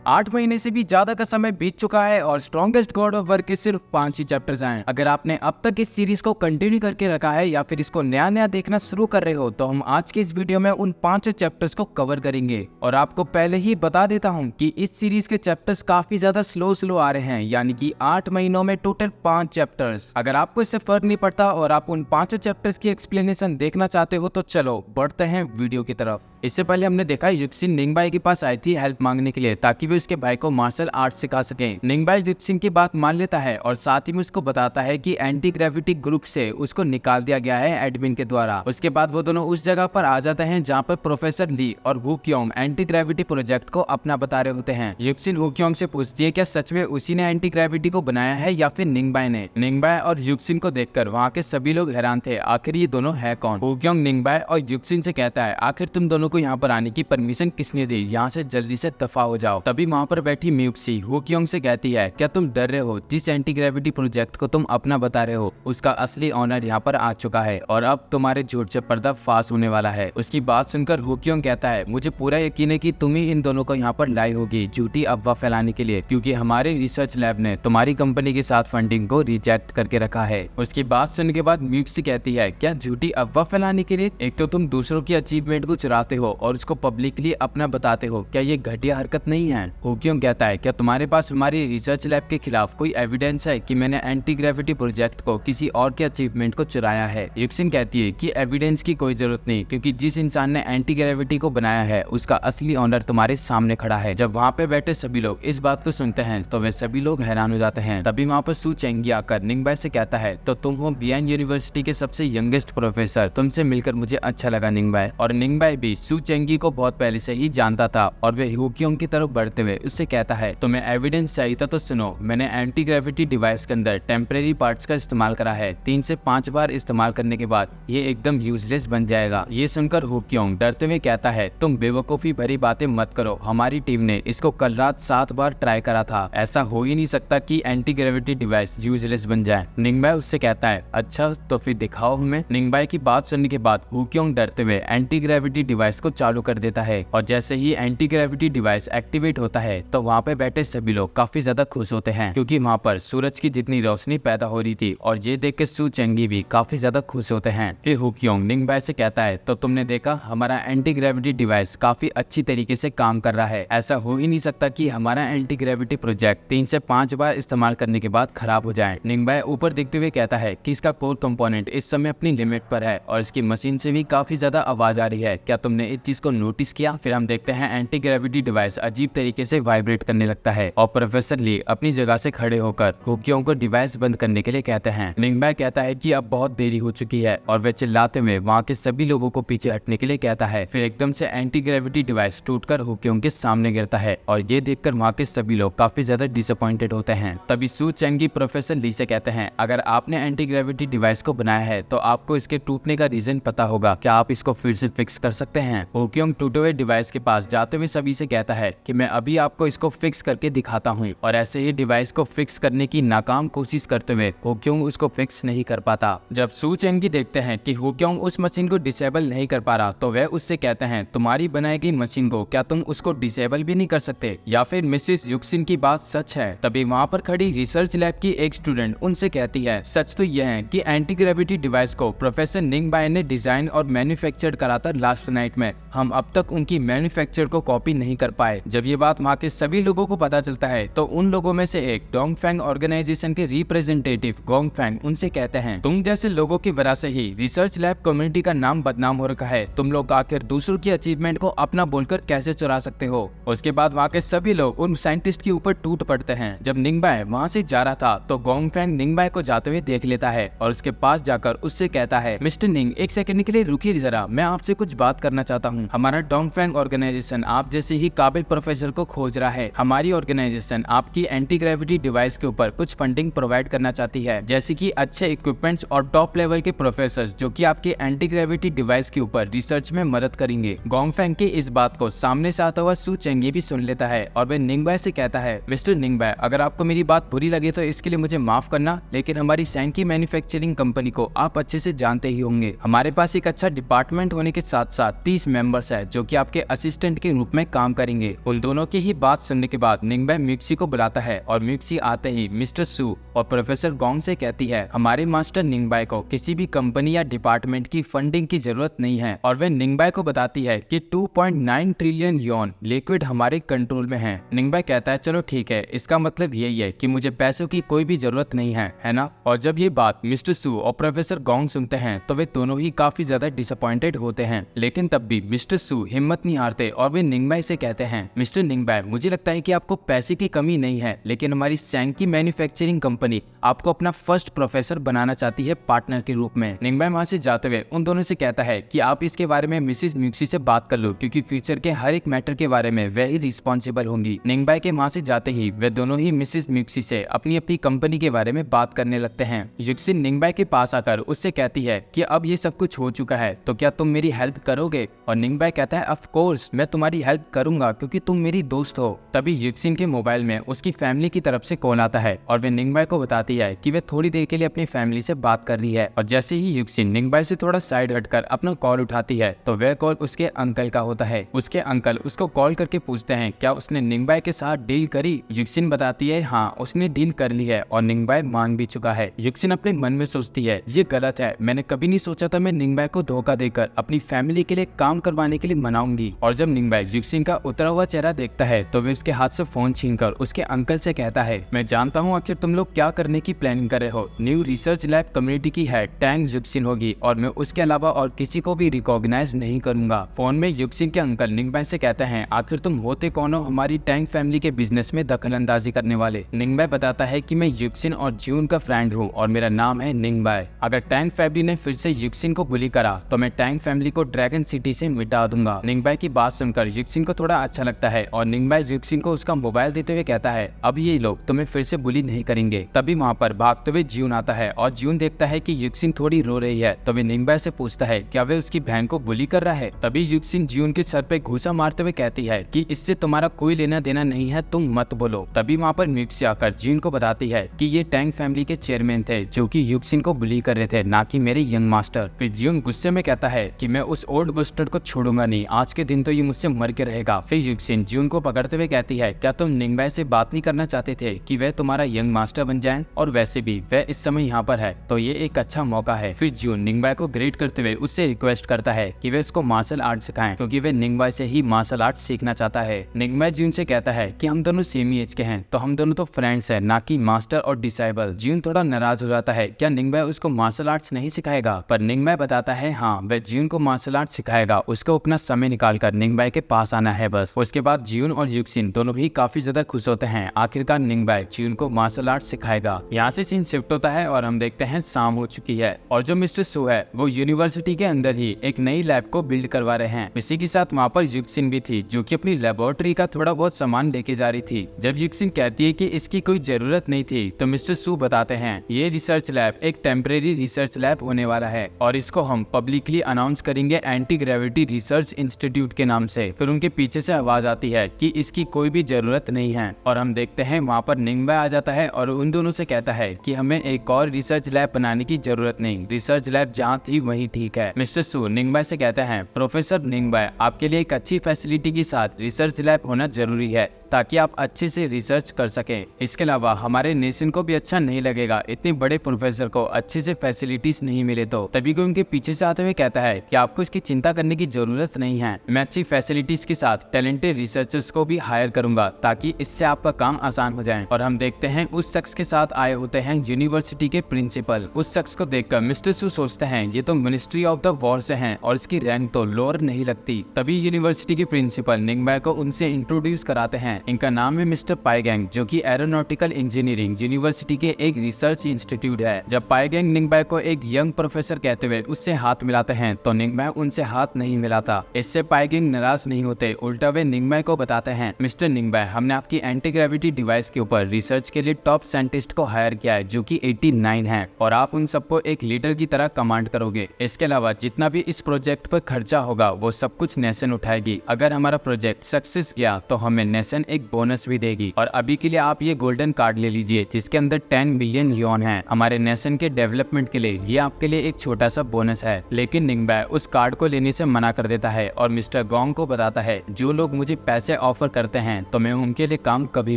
8 महीने से भी ज्यादा का समय बीत चुका है और स्ट्रॉन्गेस्ट गॉड ऑफ वर्क के सिर्फ 5 ही चैप्टर्स आए। अगर आपने अब तक इस सीरीज को कंटिन्यू करके रखा है या फिर इसको नया नया देखना शुरू कर रहे हो तो हम आज के इस वीडियो में उन 5 चैप्टर्स को कवर करेंगे। और आपको पहले ही बता देता हूँ कि इस सीरीज के चैप्टर्स काफी ज्यादा स्लो आ रहे हैं, यानी कि 8 महीनों में टोटल 5 चैप्टर्स। अगर आपको इससे फर्क नहीं पड़ता और आप उन 5 चैप्टर्स की एक्सप्लेनेशन देखना चाहते हो तो चलो बढ़ते हैं वीडियो की तरफ। इससे पहले हमने देखा युक्सिन निंगबाई के पास आई थी हेल्प मांगने के लिए ताकि वे उसके भाई को मार्शल आर्ट सिखा सके। निंगबाई युक्सिन की बात मान लेता है और साथ ही में उसको बताता है कि एंटी ग्रेविटी ग्रुप से उसको निकाल दिया गया है एडमिन के द्वारा। उसके बाद वो दोनों उस जगह पर आ जाते हैं जहाँ पर प्रोफेसर ली और who Kyung anti gravity project को अपना बता रहे होते हैं। युक्सिन हु क्योंग से पूछती है क्या सच में उसी ने एंटी ग्रेविटी को बनाया है या फिर निंगबाई ने। निंगबाई और युक्सिन को देखकर वहाँ के सभी लोग हैरान थे, आखिर ये दोनों है कौन। हु क्योंग निंगबाई और युक्सिन से कहता है आखिर तुम दोनों को यहाँ पर आने की परमिशन किसने दी, यहाँ से जल्दी से दफा हो जाओ। तभी वहाँ पर बैठी म्यूक्सी हु क्योंग से कहती है क्या तुम डर रहे हो, जिस एंटी ग्रेविटी प्रोजेक्ट को तुम अपना बता रहे हो उसका असली ऑनर यहाँ पर आ चुका है और अब तुम्हारे झूठ से पर्दा फाश होने वाला है। उसकी बात सुनकर हु क्योंग कहता है मुझे पूरा यकीन है कि तुम ही इन दोनों को यहाँ पर लाई होगी झूठी अफवाह फैलाने के लिए, क्योंकि हमारे रिसर्च लैब ने तुम्हारी कंपनी के साथ फंडिंग को रिजेक्ट करके रखा है। उसकी बात सुनने के बाद म्यूक्सी कहती है क्या झूठी अफवाह फैलाने के लिए? एक तो तुम दूसरों की अचीवमेंट को चुराते हो और उसको पब्लिकली अपना बताते हो, क्या ये घटिया हरकत नहीं है? हु क्योंग कहता है क्या तुम्हारे पास हमारी रिसर्च लैब के खिलाफ कोई एविडेंस है कि मैंने एंटी ग्रेविटी प्रोजेक्ट को किसी और के अचीवमेंट को चुराया है? युक्सिन कहती है कि एविडेंस की कोई जरूरत नहीं, क्योंकि जिस इंसान ने एंटी ग्रेविटी को बनाया है उसका असली ऑनर तुम्हारे सामने खड़ा है। जब वहाँ पे बैठे सभी लोग इस बात को सुनते हैं तो वे सभी लोग हैरान हो जाते हैं। तभी वहाँ पर सू चेंगी आकर निंगबाई से कहता है तो तुम हो बियान यूनिवर्सिटी के सबसे यंगेस्ट प्रोफेसर, तुमसे मिलकर मुझे अच्छा लगा निंगबाई। और निंगबाई भी सू चेंगी को बहुत पहले से ही जानता था और वे हु क्योंग की तरफ बढ़ते हुए उससे कहता है तुम्हें एविडेंस चाहिए था तो सुनो, मैंने एंटी ग्रेविटी डिवाइस के अंदर टेम्परेरी पार्ट्स का इस्तेमाल करा है। 3 से 5 बार इस्तेमाल करने के बाद ये एकदम यूजलेस बन जाएगा। ये सुनकर हु क्योंग डरते हुए कहता है तुम बेवकूफी भरी बातें मत करो, हमारी टीम ने इसको कल रात 7 बार ट्राई करा था, ऐसा हो ही नहीं सकता कि एंटी ग्रेविटी डिवाइस यूजलेस बन जाए। निंगबाई उससे कहता है अच्छा तो फिर दिखाओ हमें। निंगबाई की बात सुनने के बाद हु क्योंग डरते हुए एंटी ग्रेविटी डिवाइस को चालू कर देता है और जैसे ही एंटी ग्रेविटी डिवाइस एक्टिवेट होता है तो वहाँ पे बैठे सभी लोग काफी ज्यादा खुश होते हैं, क्योंकि वहाँ पर सूरज की जितनी रोशनी पैदा हो रही थी और ये देख के सू चेंगी भी काफी ज्यादा खुश होते हैं। फिर हु क्योंग निंगबाई से कहता है तो तुमने देखा हमारा एंटी ग्रेविटी डिवाइस काफी अच्छी तरीके से काम कर रहा है, ऐसा हो ही नहीं सकता कि हमारा एंटी ग्रेविटी प्रोजेक्ट 3 से 5 बार इस्तेमाल करने के बाद खराब हो जाए। निंगबाई ऊपर देखते हुए कहता है कि इसका कोर कंपोनेंट इस समय अपनी लिमिट पर है और इसकी मशीन से भी काफी ज्यादा आवाज आ रही है, क्या तुमने इस चीज को नोटिस किया? फिर हम देखते हैं एंटी ग्रेविटी डिवाइस अजीब तरीके से वाइब्रेट करने लगता है और प्रोफेसर ली अपनी जगह से खड़े होकर हु क्योंग को डिवाइस बंद करने के लिए कहते हैं। निंगबाई कहता है कि अब बहुत देरी हो चुकी है और वे चिल्लाते हुए वहाँ के सभी लोगों को पीछे हटने के लिए कहता है। फिर एकदम से एंटी ग्रेविटी डिवाइस टूटकर हु क्योंग के सामने गिरता है और ये देखकर वहाँ के सभी लोग काफी ज्यादा डिसअपॉइंटेड होते हैं। तभी सू चेंगी प्रोफेसर ली से कहते हैं अगर आपने एंटी ग्रेविटी डिवाइस को बनाया है तो आपको इसके टूटने का रीजन पता होगा, क्या आप इसको फिर से फिक्स कर सकते हैं? हु क्योंग टूटे हुए डिवाइस के पास जाते हुए सभी से कहता है कि मैं अभी आपको इसको फिक्स करके दिखाता हूँ और ऐसे ही डिवाइस को फिक्स करने की नाकाम कोशिश करते हुए हु क्योंग उसको फिक्स नहीं कर पाता। जब सू चेंगी देखते हैं कि हु क्योंग उस मशीन को डिसेबल नहीं कर पा रहा तो वह उससे कहते हैं तुम्हारी बनाई गई मशीन को क्या तुम उसको डिसेबल भी नहीं कर सकते, या फिर मिसेस युक्सिन की बात सच है? तभी वहाँ पर खड़ी रिसर्च लैब की एक स्टूडेंट उनसे कहती है सच तो यह है कि एंटी ग्रेविटी डिवाइस को प्रोफेसर निंगबाई ने डिजाइन और मैन्युफैक्चर करा था लास्ट नाइट में, हम अब तक उनकी मैन्युफैक्चर को कॉपी नहीं कर पाए। जब ये बात वहाँ के सभी लोगों को पता चलता है तो उन लोगों में से एक डोंगफेंग ऑर्गेनाइजेशन के रिप्रेजेंटेटिव गोंगफेंग उनसे कहते हैं तुम जैसे लोगों की वजह से ही रिसर्च लैब कम्युनिटी का नाम बदनाम हो रखा है, तुम लोग आखिर दूसरों की अचीवमेंट को अपना बोलकर कैसे चुरा सकते हो? उसके बाद वहाँ के सभी लोग उन साइंटिस्ट के ऊपर टूट पड़ते हैं। जब निंगबाई वहाँ से जा रहा था तो गोंगफेंग निंगबाई को जाते हुए देख लेता है और उसके पास जाकर उससे कहता है मिस्टर निंग एक सेकंड के लिए रुकिए जरा, मैं आपसे कुछ बात करना चाहता हूँ। हमारा डोंगफेंग ऑर्गेनाइजेशन आप जैसे ही काबिल प्रोफेसर को खोज रहा है। हमारी ऑर्गेनाइजेशन आपकी एंटी ग्रेविटी डिवाइस के ऊपर कुछ फंडिंग प्रोवाइड करना चाहती है, जैसे कि अच्छे इक्विपमेंट्स और टॉप लेवल के प्रोफेसर जो कि आपके एंटी ग्रेविटी डिवाइस के ऊपर रिसर्च में मदद करेंगे। गोंगफेंग की इस बात को सामने से आता हुआ सू चेंगी भी सुन लेता है और वह निंगबाई से कहता है मिस्टर निंगबाई अगर आपको मेरी बात बुरी लगे तो इसके लिए मुझे माफ करना, लेकिन हमारी सैंकी मैन्युफैक्चरिंग कंपनी को आप अच्छे से जानते ही होंगे। हमारे पास एक अच्छा डिपार्टमेंट होने के साथ साथ 30 30 मेंबर्स है जो कि आपके असिस्टेंट के रूप में काम करेंगे। उन दोनों की ही बात सुनने के बाद निंगबाई म्यूक्सी को बुलाता है और म्यूक्सी आते ही मिस्टर सू और प्रोफेसर गोंग से कहती है हमारे मास्टर निंगबाई को किसी भी कंपनी या डिपार्टमेंट की फंडिंग की जरूरत नहीं है, और वे निंगबाई को बताती है कि 2.9 ट्रिलियन यॉन लिक्विड हमारे कंट्रोल में है। निंगबाई कहता है चलो ठीक है, इसका मतलब यही है कि मुझे पैसों की कोई भी जरूरत नहीं है ना। और जब ये बात मिस्टर सू और प्रोफेसर गोंग सुनते हैं तो वे दोनों ही काफी ज्यादा डिसअपॉइंटेड होते हैं, लेकिन तब भी मिस्टर सू हिम्मत नहीं हारते और वे निंगबाई से कहते हैं मिस्टर निंगबाई, मुझे लगता है कि आपको पैसे की कमी नहीं है, लेकिन हमारी सैंकी मैन्युफैक्चरिंग कंपनी आपको अपना फर्स्ट प्रोफेसर बनाना चाहती है पार्टनर के रूप में। निंगबाई वहां से जाते हुए उन दोनों से कहता है कि आप इसके बारे में मिसेस म्यूक्सी से बात कर लो, क्योंकि फ्यूचर के हर एक मैटर के बारे में वह ही रिस्पॉन्सिबल होंगी। निंगबाई के वहां से जाते ही वे दोनों ही मिसेस म्यूक्सी से अपनी अपनी कंपनी के बारे में बात करने लगते हैं। युक्सिन निंगबाई के पास आकर उससे कहती है कि अब ये सब कुछ हो चुका है तो क्या तुम मेरी हेल्प करोगे, और निंगबाई कहता है ऑफ कोर्स मैं तुम्हारी हेल्प करूंगा क्योंकि तुम मेरी दोस्त हो। तभी युक्सिन के मोबाइल में उसकी फैमिली की तरफ से कॉल आता है और वे निंगबाई को बताती है कि वे थोड़ी देर के लिए अपनी फैमिली से बात कर रही है। और जैसे ही युक्सिन निंगबाई से थोड़ा साइड हटकर अपना कॉल उठाती है तो वह कॉल उसके अंकल का होता है। उसके अंकल उसको कॉल करके पूछते हैं क्या उसने निंगबाई के साथ डील करी। युक्सिन बताती है हाँ उसने डील कर ली है और निंगबाई मान भी चुका है। युक्सिन अपने मन में सोचती है ये गलत है, मैंने कभी नहीं सोचा था मैं निंगबाई को धोखा देकर अपनी फैमिली के लिए काम करवाने के लिए मनाऊंगी। और जब निंगबाई युक्सिन का उतरा हुआ चेहरा देखता है तो वे उसके हाथ से फोन छीनकर उसके अंकल से कहता है मैं जानता हूँ आखिर तुम लोग क्या करने की प्लानिंग कर रहे हो। न्यू रिसर्च लैब कम्युनिटी की हेड टैंग युक्सिन होगी और मैं उसके अलावा और किसी को भी रिकॉग्नाइज नहीं करूंगा। फोन में युक्सिन के अंकल निंगबाई से कहते हैं आखिर तुम होते कौन हो हमारी टैंग फैमिली के बिजनेस में दखल अंदाजी करने वाले। निंगबाई बताता है कि मैं युक्सिन और जून का फ्रेंड हूँ और मेरा नाम है निंगबाई। अगर टैंग फैमिली ने फिर से युक्सिन को बुली करा तो मैं टैंग फैमिली को ड्रैगन सिटी से मिटा दूंगा। निंगबाई की बात सुनकर युक्सिन को थोड़ा अच्छा लगता है और निंगबाई युक्सिन को उसका मोबाइल देते हुए कहता है अब ये लोग तुम्हें फिर से बुली नहीं करेंगे। तभी वहाँ पर भागते हुए जून आता है और जून देखता है कि युक्सिन थोड़ी रो रही है तो वे निंगबाई से पूछता है क्या वे उसकी बहन को बुली कर रहा है। तभी युक्सिन जून के सर पे घूसा मारते हुए कहती है कि इससे तुम्हारा कोई लेना देना नहीं है, तुम मत बोलो। तभी वहाँ पर म्यूक्सी आकर जून को बताती है कि ये टैंग फैमिली के चेयरमैन थे जो कि युक्सिन को बुली कर रहे थे, ना कि मेरे यंग मास्टर। फिर जून गुस्से में कहता है कि मैं उस ओल्ड बस्टर्ड को छोड़ूंगा नहीं, आज के दिन तो ये मुझसे मर के रहेगा। फिर युक्सिन जून को पकड़ते हुए कहती है क्या तुम निंगबाई से बात नहीं करना चाहते थे कि वह तुम्हारा यंग मास्टर बन जाए, और वैसे भी वह इस समय यहाँ पर है तो ये एक अच्छा मौका है। फिर जून निंगबाई को ग्रेट करते हुए उससे रिक्वेस्ट करता है कि वे उसको मार्शल आर्ट सिखाएं क्योंकि वे निंगबाई से ही मार्शल आर्ट सीखना चाहता है। निंगबाई जून से कहता है कि हम दोनों सेम ही एज के हैं तो हम दोनों तो फ्रेंड्स हैं, ना कि मास्टर और डिसाइबल। जून थोड़ा नाराज हो जाता है क्या निंगबाई उसको मार्शल आर्ट्स नहीं सिखाएगा, पर निंगबाई बताता है हाँ वह जून को मार्शल आर्ट सिखाएगा, उसको अपना समय निकाल कर निंगबाई के पास आना है बस। उसके बाद जून और युक्सिन दोनों भी काफी ज्यादा खुश होते हैं, आखिरकार निंगबाई जून को मार्शल आर्ट सिखाएगा। यहाँ से सीन शिफ्ट होता है और हम देखते हैं शाम हो चुकी है और जो मिस्टर सू है वो यूनिवर्सिटी के अंदर ही एक नई लैब को बिल्ड करवा रहे हैं। इसी के साथ वहाँ पर युक्सिन भी थी जो कि अपनी लेबोरेटरी का थोड़ा बहुत सामान लेके जा रही थी। जब युक्सिन कहती है कि इसकी कोई जरूरत नहीं थी तो मिस्टर सू बताते हैं ये रिसर्च लैब एक टेम्परेरी रिसर्च लैब होने वाला है और इसको हम पब्लिकली अनाउंस करेंगे एंटी ग्रेविटी रिसर्च इंस्टीट्यूट के नाम से। फिर उनके पीछे से आवाज आती है कि इसकी कोई भी जरूरत नहीं है और हम देखते हैं वहाँ पर निंगबाई आ जाता है और उन दोनों से कहता है कि हमें एक और रिसर्च लैब बनाने की जरूरत नहीं, रिसर्च लैब जहाँ थी वही ठीक है। मिस्टर सू निंगबाई से कहते हैं प्रोफेसर निंगबाई आपके लिए एक अच्छी फैसिलिटी के साथ रिसर्च लैब होना जरूरी है ताकि आप अच्छे से रिसर्च कर सकें। इसके अलावा हमारे नेशन को भी अच्छा नहीं लगेगा इतने बड़े प्रोफेसर को अच्छे से फैसिलिटीज नहीं मिले तो। तभी कोई उनके पीछे से आते हुए कहता है कि आपको इसकी चिंता करने की जरूरत नहीं है, मैं अच्छी फैसिलिटीज के साथ टैलेंटेड रिसर्चर्स को भी हायर करूंगा ताकि इससे आपका काम आसान हो जाए। और हम देखते हैं उस शख्स के साथ आए होते हैं यूनिवर्सिटी के प्रिंसिपल। उस शख्स को देखकर मिस्टर सू सोचते हैं ये तो मिनिस्ट्री ऑफ द वॉर से हैं और इसकी रैंक तो लोअर नहीं लगती। तभी यूनिवर्सिटी के प्रिंसिपल निंगबाई को उनसे इंट्रोड्यूस कराते हैं। इनका नाम है मिस्टर पाइगैंग जो कि एरोनॉटिकल इंजीनियरिंग यूनिवर्सिटी के एक रिसर्च इंस्टीट्यूट है। जब पाइगैंग निंगबाई को एक यंग प्रोफेसर कहते हुए उससे हाथ मिलाते हैं तो निंगबाई उनसे हाथ नहीं मिलाता। इससे पाइगैंग नाराज नहीं होते, उल्टा वे निंगबाई को बताते हैं मिस्टर निंगबाई हमने आपकी एंटी ग्रेविटी डिवाइस के ऊपर रिसर्च के लिए टॉप साइंटिस्ट को हायर किया है जो कि 89 है और आप उन सबको एक लीडर की तरह कमांड करोगे। इसके अलावा जितना भी इस प्रोजेक्ट पर खर्चा होगा वो सब कुछ नेशन उठाएगी। अगर हमारा प्रोजेक्ट सक्सेस गया तो हमें नेशन एक बोनस भी देगी। और अभी के लिए आप ये गोल्डन कार्ड ले लीजिए जिसके अंदर 10 बिलियन यॉन है। हमारे नेशन के डेवलपमेंट के लिए ये आपके लिए एक छोटा सा बोनस है। लेकिन निंगबाई उस कार्ड को लेने से मना कर देता है और मिस्टर गोंग को बताता है जो लोग मुझे पैसे ऑफर करते हैं तो मैं उनके लिए काम कभी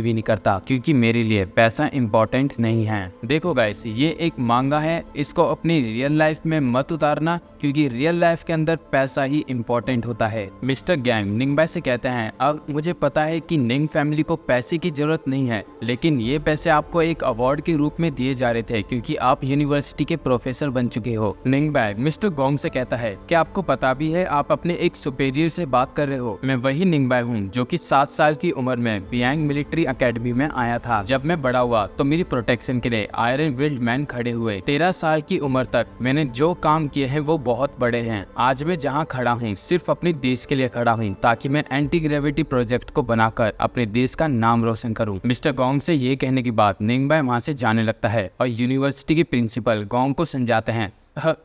भी नहीं करता, क्योंकि मेरे लिए पैसा इम्पोर्टेंट नहीं है। देखो गाइस, ये एक मांगा है, इसको अपनी रियल लाइफ में मत उतारना, क्योंकि रियल लाइफ के अंदर पैसा ही इम्पोर्टेंट होता है। मिस्टर गैंग निंगबाई से कहते हैं अब मुझे पता है कि निंग फैमिली को पैसे की जरूरत नहीं है, लेकिन ये पैसे आपको एक अवार्ड के रूप में दिए जा रहे थे क्योंकि आप यूनिवर्सिटी के प्रोफेसर बन चुके हो। निंगबाई मिस्टर गोंग से कहता है कि आपको पता भी है आप अपने एक सुपीरियर से बात कर रहे हो। मैं वही निंगबाई हूँ जो कि 7 साल की उम्र में बियांग मिलिट्री अकेडमी में आया था। जब मैं बड़ा हुआ तो मेरी प्रोटेक्शन के लिए आयरन विल्ड मैन खड़े हुए। 13 साल की उम्र तक मैंने जो काम किए हैं वो बहुत बड़े हैं। आज मैं जहाँ खड़ा हूँ सिर्फ अपने देश के लिए खड़ा हूँ, ताकि मैं एंटी ग्रेविटी प्रोजेक्ट को बनाकर अपने देश का नाम रोशन करूँ। मिस्टर गोंग से ये कहने के बाद निंगबाई वहाँ से जाने लगता है और यूनिवर्सिटी के प्रिंसिपल गोंग को समझाते हैं।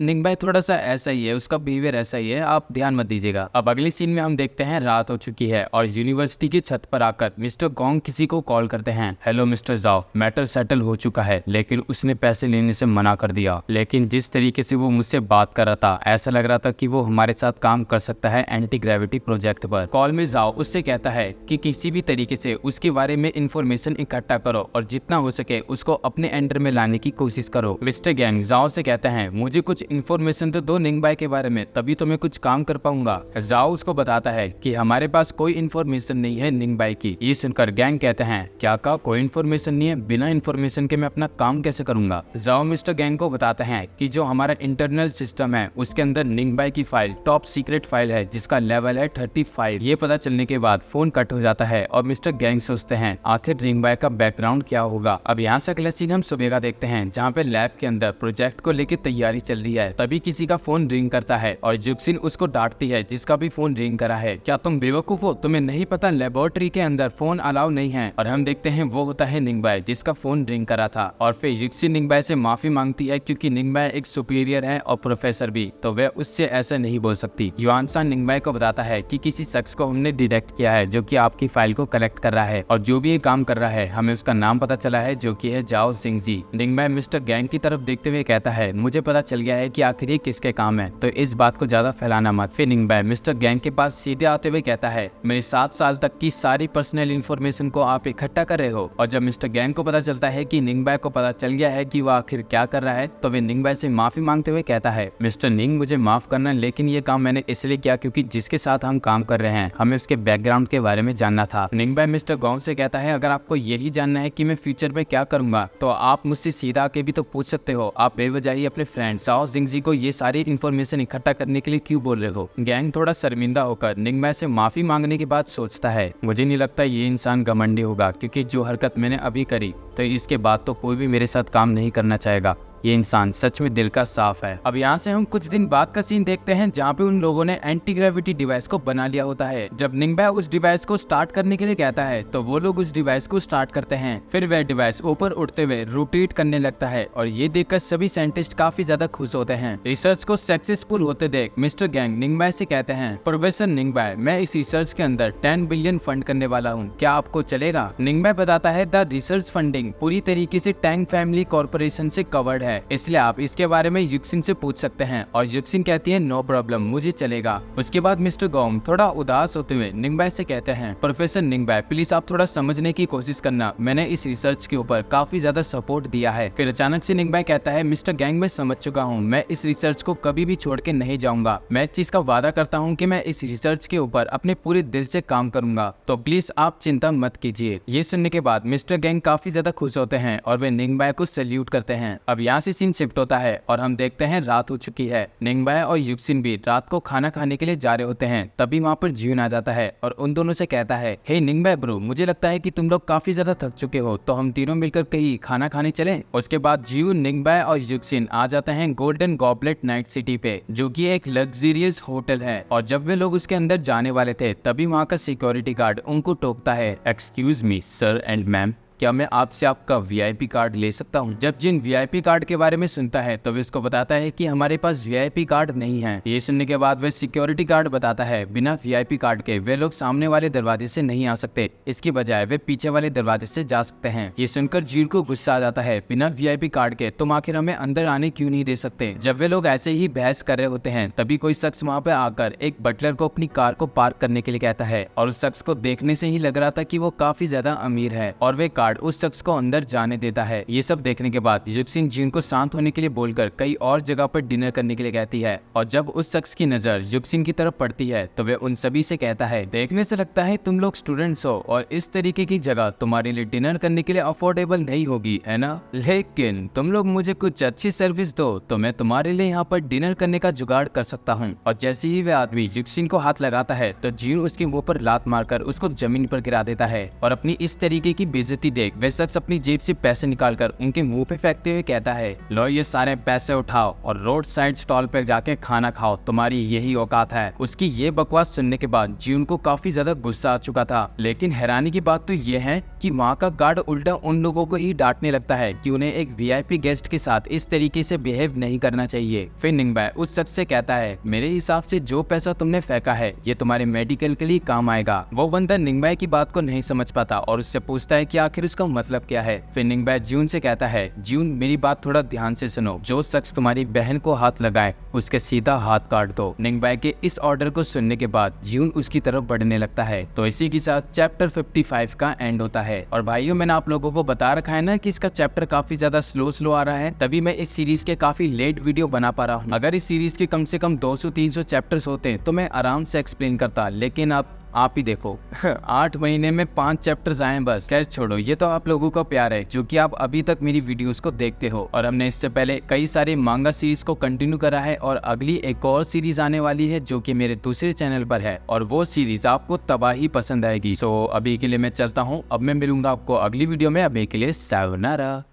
निंगबाई थोड़ा सा ऐसा ही है, उसका बिहेवियर ऐसा ही है, आप ध्यान मत दीजिएगा। अब अगले सीन में हम देखते हैं रात हो चुकी है और यूनिवर्सिटी की छत पर आकर मिस्टर गोंग किसी को कॉल करते हैं। हेलो मिस्टर जाओ, मैटर सेटल हो चुका है, लेकिन उसने पैसे लेने से मना कर दिया। लेकिन जिस तरीके से वो मुझसे बात कर रहा था ऐसा लग रहा था कि वो हमारे साथ काम कर सकता है एंटी ग्रेविटी प्रोजेक्ट पर। कॉल में जाओ उससे कहता है कि किसी भी तरीके से उसके बारे में इंफॉर्मेशन इकट्ठा करो और जितना हो सके उसको अपने अंडर में लाने की कोशिश करो। मिस्टर गैंग जाओ से कहते हैं मुझे कुछ इन्फॉर्मेशन तो दो निंगबाई के बारे में, तभी तो मैं कुछ काम कर पाऊंगा। जाओ उसको बताता है कि हमारे पास कोई इन्फॉर्मेशन नहीं है निंगबाई की। ये सुनकर गैंग कहते हैं क्या कहा, कोई इन्फॉर्मेशन नहीं है? बिना इन्फॉर्मेशन के मैं अपना काम कैसे करूंगा? जाओ मिस्टर गैंग को बताते हैं कि जो हमारा इंटरनल सिस्टम है उसके अंदर निंगबाई की फाइल टॉप सीक्रेट फाइल है जिसका लेवल है 35। ये पता चलने के बाद फोन कट हो जाता है और मिस्टर गैंग सोचते हैं आखिर निंगबाई का बैकग्राउंड क्या होगा। अब यहाँ से अगला सीन हम सुबह का देखते हैं जहाँ पे लैब के अंदर प्रोजेक्ट को लेकर तैयारी चल रही है। तभी किसी का फोन रिंग करता है और जुक्सिन उसको डांटती है जिसका भी फोन रिंग करा है। क्या तुम बेवकूफ हो, तुम्हें नहीं पता लेबोरेटरी के अंदर फोन अलाउ नहीं है? और हम देखते हैं वो होता है निंगबाई जिसका फोन रिंग करा था। और फिर जुक्सिन निंगबाई से माफी मांगती है क्योंकि निंगबाई एक सुपीरियर है और प्रोफेसर भी, तो वह उससे ऐसा नहीं बोल सकती। युआनसान निंगबाई को बताता है कि किसी शख्स को हमने डिटेक्ट किया है जो कि आपकी फाइल को कलेक्ट कर रहा है और जो भी ये काम कर रहा है हमें उसका नाम पता चला है जो कि है जाओ जिंगजी। निंगबाई मिस्टर गैंग की तरफ देखते हुए कहता है मुझे पता चल गया है कि आखिर ये किसके काम है, तो इस बात को ज्यादा फैलाना मत। फिर निंगबाई मिस्टर गैंग के पास सीधे आते हुए कहता है मेरे 7 साल तक की सारी पर्सनल इन्फॉर्मेशन को आप इकट्ठा कर रहे हो। और जब मिस्टर गैंग को पता चलता है कि निंगबाई को पता चल गया है कि वो आखिर क्या कर रहा है, तो वे निंगबाई से माफी मांगते हुए कहता है मिस्टर निंग मुझे माफ करना, लेकिन ये काम मैंने इसलिए किया क्योंकि जिसके साथ हम काम कर रहे हैं हमें उसके बैकग्राउंड के बारे में जानना था। निंगबाई मिस्टर गोंग से कहता है अगर आपको यही जानना है कि मैं फ्यूचर में क्या करूंगा तो आप मुझसे सीधा आके भी तो पूछ सकते हो। आप बेवजह ही अपने फ्रेंड जाओ जिंगजी को ये सारी इन्फॉर्मेशन इकट्ठा करने के लिए क्यों बोल रहे हो? गैंग थोड़ा शर्मिंदा होकर निंगबाई से माफी मांगने के बाद सोचता है मुझे नहीं लगता ये इंसान घमंडी होगा, क्योंकि जो हरकत मैंने अभी करी तो इसके बाद तो कोई भी मेरे साथ काम नहीं करना चाहेगा। ये इंसान सच में दिल का साफ है। अब यहाँ से हम कुछ दिन बाद का सीन देखते हैं जहाँ पे उन लोगों ने एंटी ग्रेविटी डिवाइस को बना लिया होता है। जब निंगबाई उस डिवाइस को स्टार्ट करने के लिए कहता है तो वो लोग उस डिवाइस को स्टार्ट करते हैं। फिर वह डिवाइस ऊपर उठते हुए रोटेट करने लगता है और ये देखकर सभी साइंटिस्ट काफी ज्यादा खुश होते हैं। रिसर्च को सक्सेसफुल होते देख मिस्टर गैंग निंगबाई से कहते हैं प्रोफेसर निंगबाई मैं इस रिसर्च के अंदर 10 बिलियन फंड करने वाला हूँ, क्या आपको चलेगा? निंगबाई बताता है द रिसर्च फंडिंग पूरी तरीके से टैंग फैमिली कॉर्पोरेशन से कवर्ड है, इसलिए आप इसके बारे में युक्सिन से पूछ सकते हैं। और युक्सिन कहती है नो प्रॉब्लम, मुझे चलेगा। उसके बाद मिस्टर गोंग थोड़ा उदास होते हुए निंगबाई से कहते हैं प्रोफेसर निंगबाई प्लीज आप थोड़ा समझने की कोशिश करना, मैंने इस रिसर्च के ऊपर काफी ज्यादा सपोर्ट दिया है। फिर अचानक से निंगबाई कहता है मिस्टर गैंग मैं समझ चुका हूँ, मैं इस रिसर्च को कभी भी छोड़ के नहीं जाऊंगा। मैं इस चीज का वादा करता हूँ कि मैं इस रिसर्च के ऊपर अपने पूरे दिल से काम करूंगा, तो प्लीज आप चिंता मत कीजिए। ये सुनने के बाद मिस्टर गैंग काफी ज्यादा खुश होते हैं और वे निंगबाई को सैल्यूट करते हैं। अब यहाँ से सीन शिफ्ट होता है और हम देखते हैं रात हो चुकी है। निंगबाई और युक्सिन भी रात को खाना खाने के लिए जा रहे होते हैं। तभी वहाँ पर जियून आ जाता है और उन दोनों से कहता है हे निंगबाई ब्रो, मुझे लगता है कि तुम लोग काफी ज्यादा थक चुके हो, तो हम तीनों मिलकर कहीं खाना खाने चलें। उसके बाद जियून, निंगबाई और युक्सिन आ जाते हैं गोल्डन गॉबलेट नाइट सिटी पे, जो कि एक लग्जरियस होटल है। और जब वे लोग उसके अंदर जाने वाले थे तभी वहाँ का सिक्योरिटी गार्ड उनको टोकता है excuse me sir and ma'am, क्या मैं आपसे आपका वीआईपी कार्ड ले सकता हूँ। जब जिन वीआईपी कार्ड के बारे में सुनता है तो वे इसको बताता है कि हमारे पास वीआईपी कार्ड नहीं है। ये सुनने के बाद वे सिक्योरिटी गार्ड बताता है बिना वीआईपी कार्ड के वे लोग सामने वाले दरवाजे से नहीं आ सकते, इसकी बजाय वे पीछे वाले दरवाजे से जा सकते हैं। ये सुनकर जीन को गुस्सा आ जाता है, बिना वीआईपी कार्ड के तुम आखिर हमें अंदर आने क्यों नहीं दे सकते। जब वे लोग ऐसे ही बहस कर रहे होते हैं तभी कोई शख्स वहाँ पे आकर एक बटलर को अपनी कार को पार्क करने के लिए कहता है और उस शख्स को देखने से ही लग रहा था कि वो काफी ज्यादा अमीर है और वे कार्ड उस शख्स को अंदर जाने देता है। ये सब देखने के बाद युक्सिन जीन को शांत होने के लिए बोलकर कई और जगह पर डिनर करने के लिए कहती है और जब उस शख्स की नजर युक्सिन की तरफ पड़ती है तो वे उन सभी से कहता है, देखने से लगता है तुम लोग स्टूडेंट्स हो और इस तरीके की जगह तुम्हारे लिए डिनर करने के लिए अफोर्डेबल नहीं होगी, है ना? लेकिन तुम लोग मुझे कुछ अच्छी सर्विस दो तो मैं तुम्हारे लिए यहाँ पर डिनर करने का जुगाड़ कर सकता हूँ। और जैसे ही वे आदमी युक्सिन को हाथ लगाता है तो जीन उसके मुंह पर लात मारकर उसको जमीन पर गिरा देता है और अपनी इस तरीके की बेइज्जती देख वे शख्स अपनी जेब से पैसे निकालकर उनके मुंह पे फेंकते हुए कहता है, लो ये सारे पैसे उठाओ और रोड साइड स्टॉल पर जाके खाना खाओ, तुम्हारी यही औकात है। उसकी ये बकवास सुनने के बाद जीन को काफी ज्यादा गुस्सा आ चुका था, लेकिन हैरानी की बात तो ये है कि वहाँ का गार्ड उल्टा उन लोगों को ही डांटने लगता है कि उन्हें एक वीआईपी गेस्ट के साथ इस तरीके से बिहेव नहीं करना चाहिए। फिर निंगबाई उस शख्स से कहता है, मेरे हिसाब से जो पैसा तुमने फेंका है ये तुम्हारे मेडिकल के लिए काम आएगा। वो बंदा निंगबाई की बात को नहीं समझ पाता और उससे पूछता है कि आखिर उसका मतलब क्या है। फिर निंगबाई ज्यून से कहता है, ज्यून मेरी बात थोड़ा ध्यान से सुनो, जो शख्स तुम्हारी बहन को हाथ लगाए उसके सीधा हाथ काट दो। निंगबाई के इस ऑर्डर को सुनने के बाद ज्यून उसकी तरफ बढ़ने लगता है। तो इसी के साथ चैप्टर 55 का एंड होता है। और भाइयों मैंने आप लोगों को बता रखा है ना कि इसका चैप्टर काफी ज्यादा स्लो आ रहा है, तभी मैं इस सीरीज के काफी लेट वीडियो बना पा रहा हूँ। अगर इस सीरीज के कम से कम 200-300 चैप्टर्स होते तो मैं आराम से एक्सप्लेन करता, लेकिन आप ही देखो 8 महीने में 5 चैप्टर्स आए बस। खैर छोड़ो, ये तो आप लोगों का प्यार है जो कि आप अभी तक मेरी वीडियोस को देखते हो। और हमने इससे पहले कई सारे मांगा सीरीज को कंटिन्यू करा है और अगली एक और सीरीज आने वाली है जो कि मेरे दूसरे चैनल पर है और वो सीरीज आपको तबाही पसंद आएगी। सो अभी के लिए मैं चलता हूँ, अब मैं मिलूंगा आपको अगली वीडियो में। अभी के लिए सायोनारा।